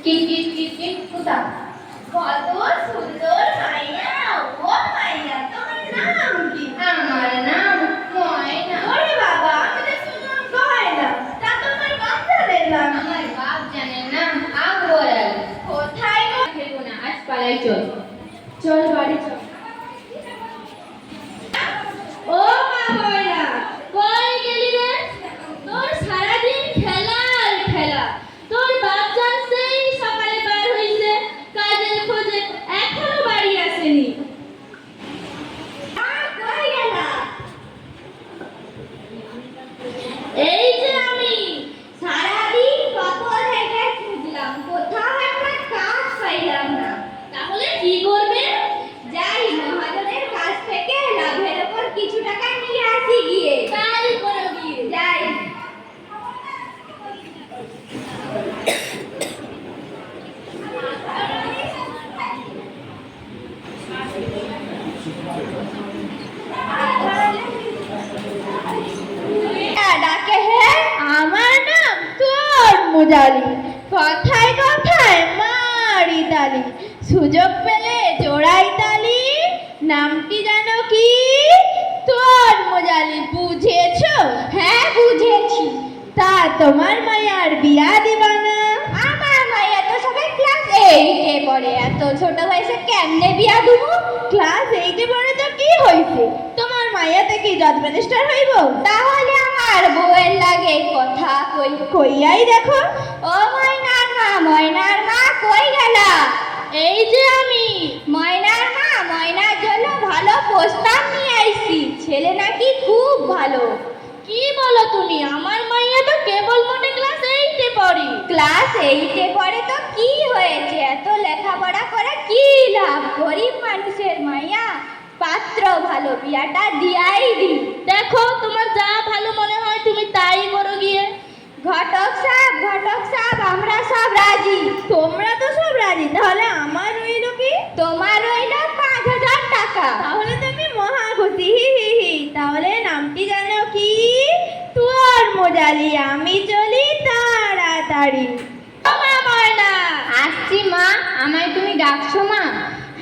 কোথা কত সুন্দর মাইয়া। ও মাইয়া, তোমার নাম কি? আমার নাম ময়না। ওরে বাবা, আমি তো শুনলাম গয়না। তা তোমার বাপ জানে না? আমার বাপ জানে না আকবর আলী। কোথায় গো? খেলবো না, আজ পালাই চল। চল বাড়ি চল। ও মা ময়না, কই গেলি রে? তোর সারাদিন খেলা আর খেলা। তোর বাপ জান সেই সকালে বার হইছে কাজের খোঁজে, এখনো বাড়ি আসেনি। কই গেলা? এই যে আমি সারাদিন কত থেকে খুঁজলাম, কোথাও একটা কাজ পাইলাম না। তাহলে কি করবে? যাই মহাজনের কাছ থেকে লাভের উপর কিছু টাকা নিয়ে আসি গিয়ে। তাই করো গিয়ে, যাই। ডাকে হে, আমার নাম তোর মুজালি। কথায় কথায় মারি তালি, সুযোগ পেলে জোড়াই তালি। নামটি জানো কি? তোর মুজালি। বুঝেছো? হ্যাঁ বুঝেছি। তা তোমার মায়ার বিয়া দিবা না? আমার মাইয়া তো সবে ক্লাস 8-এ পড়ে, এত ছোট বয়সে কেমনে বিয়া দিব? ক্লাস 8-এ পড়ে তো কি হইছে? তোমার মাইয়াতে কি জজ ম্যাজিস্ট্রেট হইব? তাহলে আমার বউয়ের লাগে কথা কইয়াই দেখো। ও ময়নার মা কই গেলা? এই যে আমি। ময়নার মা, ময়নার জন্য ভালো প্রস্তাব নিয়ে আইছি, ছেলে নাকি খুব ভালো। কি বলো তুমি? আমার মাইয়া তো কেবল মনে ক্লাস 8-এ পড়ে। ক্লাস 8-এ পড়ে তো কি হয়েছে? এত লেখাপড়া করে কি লাভ? গরিব মানুষের মাইয়া, পাত্র ভালো, বিয়াটা দিয়াই দি। দেখো, তোমার যা ভালো মনে হয় তুমি তাই করো গিয়ে। ঘটক সাহেব, আমরা সব রাজি। তোমরা তো সব রাজি, তাহলে আমার রইল কি? তোমার রইল 5,000 টাকা। তাহলে তুমি মহা খুশি। তাহলে নামটি জানো কি? তোর মুজালি। আমি চলি তাড়াতাড়ি। মা ময়না। আসছি মা, আমায় তুমি ডাকছো মা?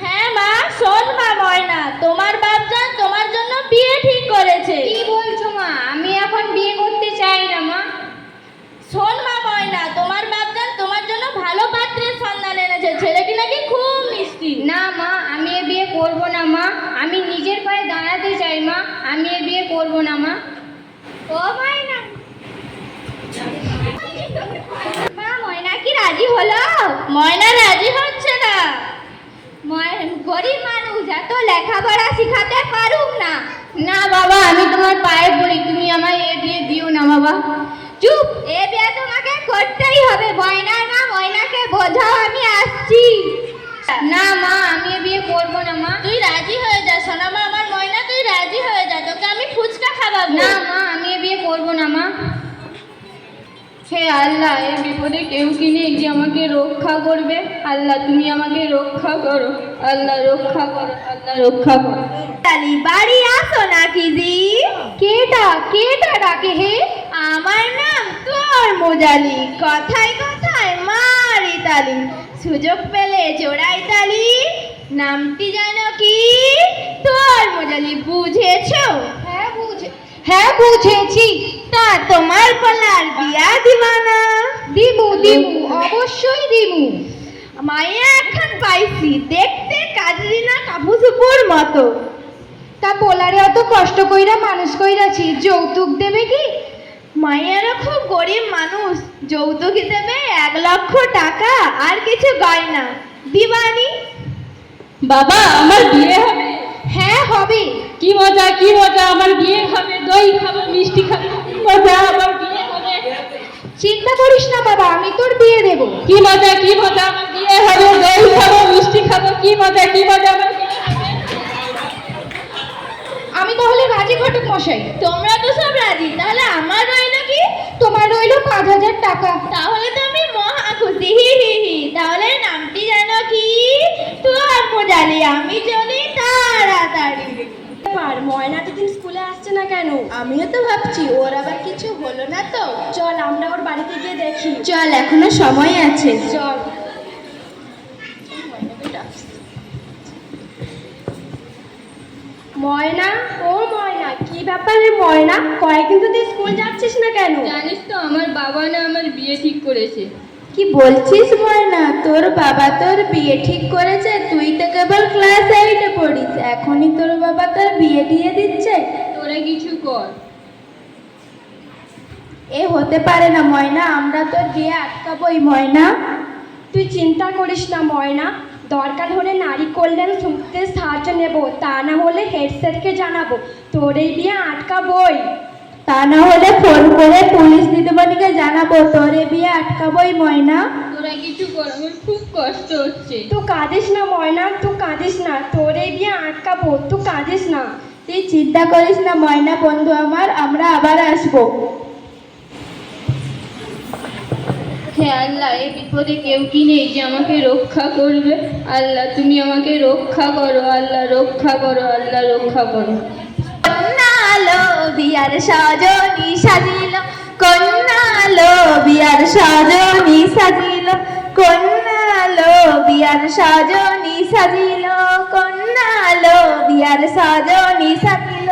হ্যাঁ মা, শোন মা ময়না, তোমার বাপজান তোমার জন্য বিয়ে ঠিক করেছে। কি বলছো মা? আমি এখন বিয়ে করতে চাই না মা। শোন মা ময়না, তোমার বাপজান তোমার জন্য ভালো পাত্রের সন্ধান এনেছে, ছেলেটি নাকি খুব মিষ্টি। না মা, আমি এ বিয়ে করব না মা। আমি নিজের পায়ে দাঁড়াতে চাই মা। আমি এ বিয়ে করব না মা। ও ময়না। মা, ময়না কি রাজি হলো? ময়না রাজি হচ্ছে না। গরিব মানুষ, এত লেখাপড়া শিখাতে পারুক না। না বাবা, আমি তোমার পায়ে পড়ি, তুমি আমায় এ বিয়ে দিও না বাবা। চুপ, এ বিয়ে তোমাকে করতেই হবে। ময়নার মা, ময়নাকে বোঝাও, আমি আসছি। না মা, আমি এ বিয়ে করবো না মা। তুই রাজি হয়ে যা সোনা মা, আমার ময়না, তুই রাজি হয়ে যা, তোকে আমি ফুচকা খাওয়াবো। না মা, আমি এ বিয়ে করবো না মা। হে আল্লাহ, এই বিপদে কেউ কি নেই যে আমাকে রক্ষা করবে? আল্লাহ, তুমি আমাকে রক্ষা করো। আল্লাহ রক্ষা করো, আল্লাহ রক্ষা করো। তালি বাড়ি আসো নাকি জি? কেটা ডাকে হে? আমার নাম তোর মুজালি। কথায় কথায় মারি তালি, সুযোগ পেলে জোড়াই তালি। নামটি জানো কি? তোর মুজালি। বুঝেছো? হ্যাঁ বুঝেছি। তা তোমার বলার বিয়া দিবা না? দিমু, অবশ্যই দিমু। মাইয়া এখন পাইছি, দেখতে কাজরিনা কাপুসুপুর মতো। তা পোলারে অত কষ্ট কইরা মানুষ কইরাছি, যৌতুক দেবে কি? মাইয়ারা খুব গরিব মানুষ, যৌতুক হিসেবে 1 লক্ষ টাকা আর কিছু গয়না দিবানি। বাবা, আমার বিয়ে হবে? হ্যাঁ হবে। কি মজা, কি মজা, আমার বিয়ে হবে। দই খাবো, মিষ্টি খাবো, কি মজা, আমার বিয়ে হবে। চিন্তা করিস না বাবা, আমি তোর বিয়ে দেব। কি মজা, কি মজা, আমার বিয়ে হবে। দই খাবো, মিষ্টি খাবো, কি মজা, কি মজা, আমার বিয়ে হবে। আমি তাহলে রাজি ঘটক মশাই। তোমরা তো সব রাজি, তাহলে আমার রইল কি? তোমার রইল 5,000 টাকা। তাহলে তো আমি মহা খুশি। তাহলে নামটি জানো কি? তোর মুজালি। আমি চলি তাড়াতাড়ি। ময়না দিন স্কুলে আসছে না কেন? আমিও তো ভাবছি ওর আবার কিছু হলো না তো। চল আমরা ওর বাড়িতে গিয়ে দেখি। চল, এখনো সময় আছে, চল। ব্যাপারে ময়না, কয়েকদিন তো তুই স্কুল যাচ্ছিস না কেন? জানিস তো আমার বাবা না আমার বিয়ে ঠিক করেছে। কি বলছিস ময়না, তোর বাবা তোর বিয়ে ঠিক করেছে? তুই তো কেবল ক্লাস 8-এ পড়িস, এখনই তোর বাবা তোর বিয়ে দিয়ে দিচ্ছে? তোরা কিছু কর। এ হতে পারে না ময়না, আমরা তোর বিয়ে আটকাবোই ময়না। তুই চিন্তা করিস না ময়না, দরকার হলে নারী কল্যাণ সংস্থার সাহায্য নেব, তা না হলে হেড স্যারকে জানাবো, তোর এই বিয়ে আটকাবই। তা না হলে ফোন করে পুলিশ দিদিমণিকে জানাবো, তোর এ বিয়ে আটকাবোই ময়না। তোরা কিছু কর, আমার খুব কষ্ট হচ্ছে। তুই কাঁদিস না ময়না, তুই কাঁদিস না, তোর এই বিয়ে আটকাবো, তুই কাঁদিস না। তুই চিন্তা করিস না ময়না বন্ধু আমার, আমরা আবার আসবো। হে আল্লাহ, এই বিপদে কেউ কি নেই যে আমাকে রক্ষা করবে? আল্লাহ তুমি আমাকে রক্ষা করো, আল্লাহ রক্ষা করো, আল্লাহ রক্ষা করো। কন্যালো বিয়ার সজনী সাজিল, কন্যালো বিয়ার সজনী সাজিল, কন্যালো বিয়ার সজনী সাজিল, কন্যালো বিয়ার সজনী সাজিল।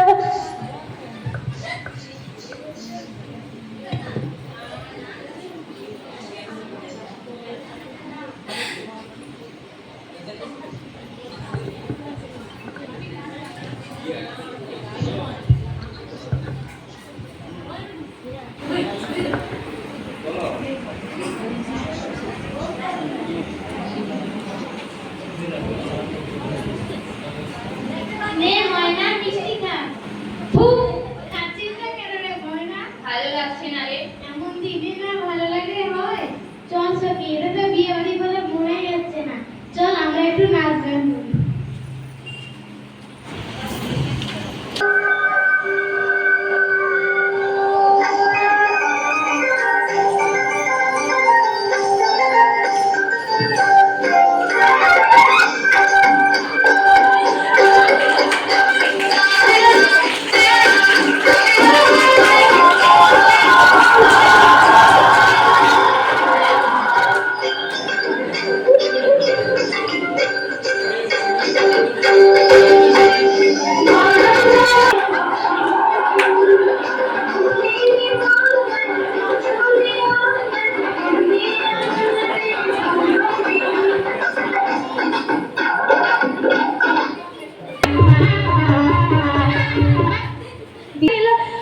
ভালো লাগছে না রে। এমন দিনে না ভালো লাগে হয়? চল সখী, এটা তো বিয়ে বাড়ি বলে মনে যাচ্ছে না, চল আমরা একটু নাচ গান করি।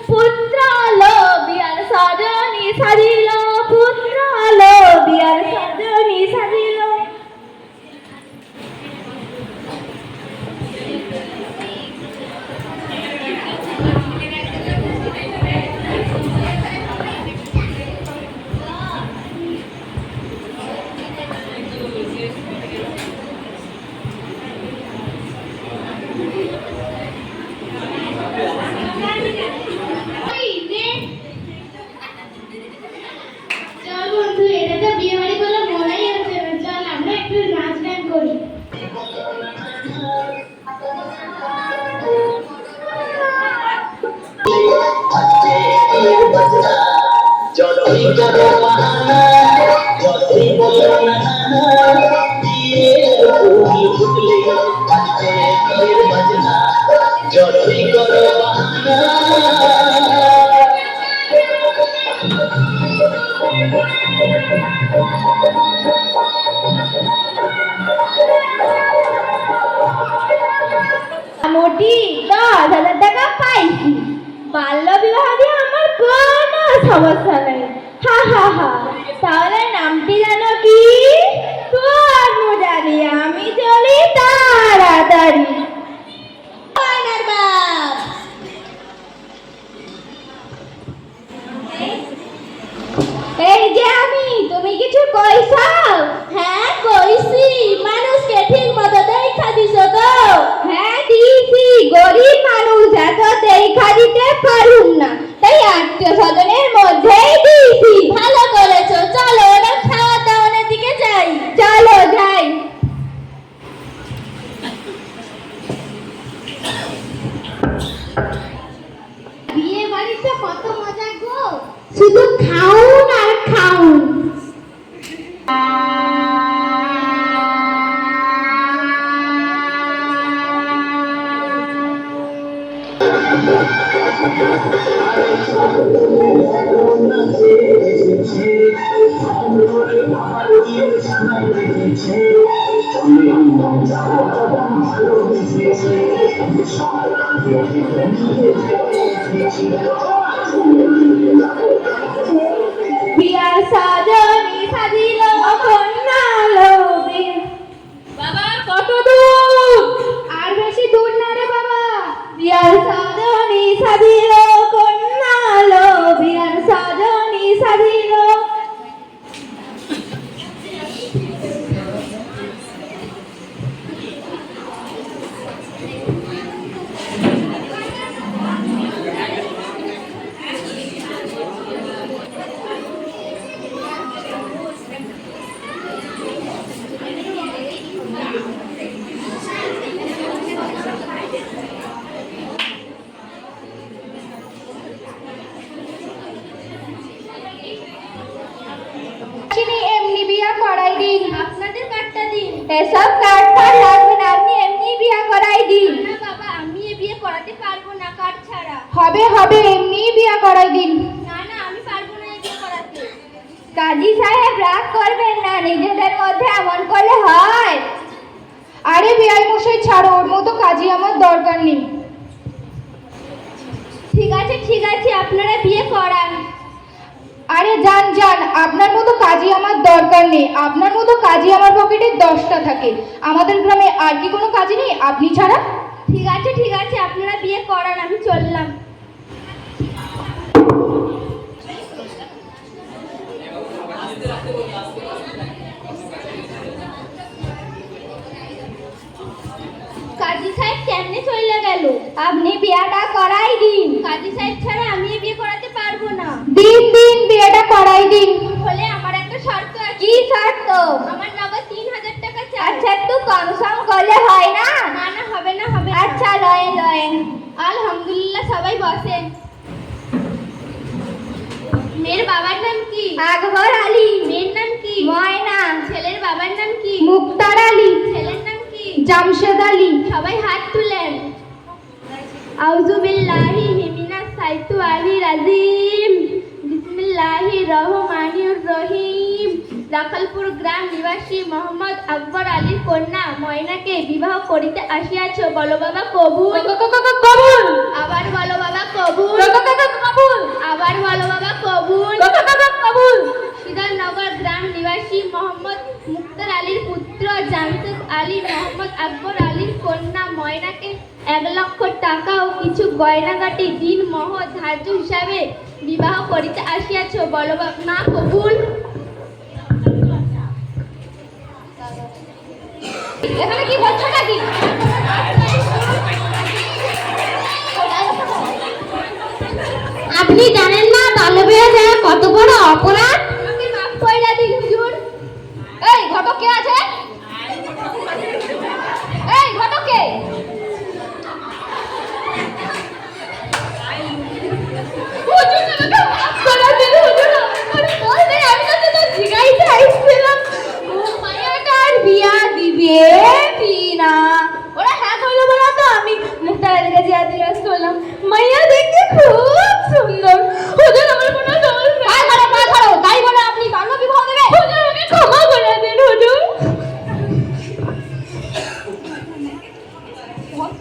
পুত্রালো বিয়ার সজনী সাজিল, পুত্রালো বিয়ার সজনী সাজিল। চল বন্ধু, এটা তো বিয়ে বাড়ি বলে মনেই হচ্ছে না, চল আমরা একটু নাচ গান করি। যতই করো বাহানা, যতই বলো না বিয়ের ফুল ফুটলে বাজবে বিয়ের বাজনা, যতই করো বাহানা। মোটি 10,000 টাকা পাইছি, বাল্য বিবাহ দিয়ে আমার কোনো সমস্যা নেই। হা হা হা। তাহলে নামটি জানো কি? তোর মজারি, আমি চলি তাড়াতাড়ি। ময়নার বাপ। এই যে আমি, তুমি কিছু কইছ? হ্যাঁ কইছি, মানুষকে ঠিক মতো দেখা দিছ তো? হ্যাঁ দিছি, গরিব মানুষ এত দেখা দিতে পারুম না, তাই আত্মীয় স্বজনের মধ্যেই দিছি। ভালো করেছো, চলো এবার খাওয়া দাওয়ার দিকে যাই। চলো যাই। বিয়ে বাড়িতে কত মজা গো, শুধু খাউন আর খাউন। বিয়ার সাজনি সাজিল কন্যা লো বাবা কত দূর? আর বেশি দূর না রে বাবা। বিয়ার সাজনি সাজিল কন্যা লো বিয়ার সাজনি সাজিল। এমনি বিয়া করাই দিন। আপনাদের কার্ডটা দিন। এসব কার্ড ফার্ড লাগবে না, আপনি এমনি বিয়া করাই দিন। না বাবা, আমি এ বিয়ে করাতে পারবো না কার্ড ছাড়া। হবে হবে, এমনি বিয়া করাই দিন। না না, আমি পারবো না এ বিয়ে করাতে। কাজী সাহেব রাগ করবেন না, নিজেদের মধ্যে এমন করলে হয়? আরে বিআই মশাই ছাড়ো, ওর মতো কাজী আমার দরকার নেই। ঠিক আছে, আপনারা বিয়ে করান। আরে যান যান, আপনার মতো কাজী আমার দরকার নেই। আপনার মতো কাজী আমার পকেটে 10টা থাকে। আমাদের গ্রামে আর কি কোনো কাজী নেই আপনি ছাড়া? ঠিক আছে, আপনারা বিয়ে করান, আমি চললাম। কাজী সাহেব কেমনে চলে গেল? আপনি বিয়াটা করাই দিন। কাজী সাহেব ছাড়া আমি এ বিয়ে করাতে পারবো না। দিন দিন বিয়েটা করাই দিন। হলে আমার একটা শর্ত আছে। কি শর্ত? আমার নগদ 3000 টাকা চাই। আচ্ছা, একটু কম সম করলে হয় না? না না, হবে না। আচ্ছা, লয়েন লয়েন। আলহামদুলিল্লাহ, সবাই বসেন। মেয়ের বাবার নাম কি? আকবর আলী। মেয়ের নাম কি? ময়না। ছেলের বাবার নাম কি? মুক্তার আলী। ছেলের নাম কি? জামশেদ আলী। সবাই হাত তুলেন। আউযু বিল্লাহি মিনাশ শাইতানির রাজিম। বিসমিল্লাহির রহমানির রহিম। জাকালপুর গ্রাম নিবাসী মোহাম্মদ আকবর আলীর কন্যা ময়নাকে বিবাহ করিতে আসিয়াছ, বলো বাবা কবুল। কবুল। আবার বলো বাবা কবুল। কবুল। আবার বলো বাবা কবুল। কবুল। সিদানগর গ্রাম নিবাসী মোহাম্মদ মুক্তার আলীর পুত্র জামশেদ আলী মোহাম্মদ আকবর আলীর কন্যা ময়নাকে 1 লক্ষ টাকা ও কিছু গয়নাগাটি দিন মহ ধার্য হিসাবে বিবাহ করিতে আসিয়াছ, বলো না কবুল। এখানে কি বলছো নাকি? আপনি জানেন না বাল্য বিবাহ দেওয়া কত বড় অপরাধ? আমাকে মাফ কইরা দিন হুজুর। এই ঘটক কে আছে? এই ঘটক কে? হুজুর, আমাকে মাফ করে দিন হুজুর। আমি বলতে আমি তো জিগাইতে আইছিলাম। ও মায়াটার বিয়া দিবে কিনা? ওরা হ্যাঁ কইলো বলা তো আমি মুক্তার আলীর কাছে জিজ্ঞেস করলাম। মাইয়া দেখতে খুব সুন্দর। হুজুর, আমার কোনো দোষ নেই। পা ধরো, তাই বলে আপনি বাল্য বিবাহ দেবে? হুজুর, আমাকে ক্ষমা করে দিন হুজুর।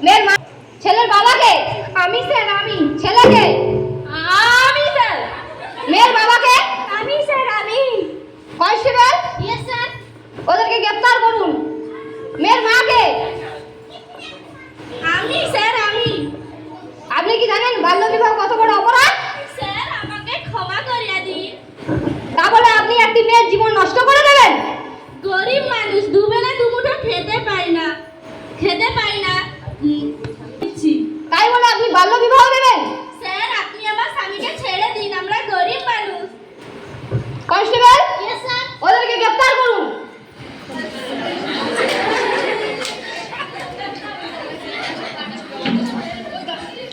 মেয়ের মা, ছেলের বাবাকে? আমি স্যার, আমি। ছেলেকে? আমি স্যার। মেয়ের বাবাকে? আমি স্যার, আমি। Constable, yes sir. ওদেরকে গ্রেফতার করুন। মেয়ের মাকে? আমি স্যার, আমি। আপনি কি জানেন বাল্য বিবাহ কত বড় অপরাধ? স্যার, আমাকে ক্ষমা করিয়া দিন। তা বলে আপনি একটি মেয়ের জীবন নষ্ট করে দেবেন? গরিব মানুষ, দুবেলা দুমুঠো খেতে পাই না।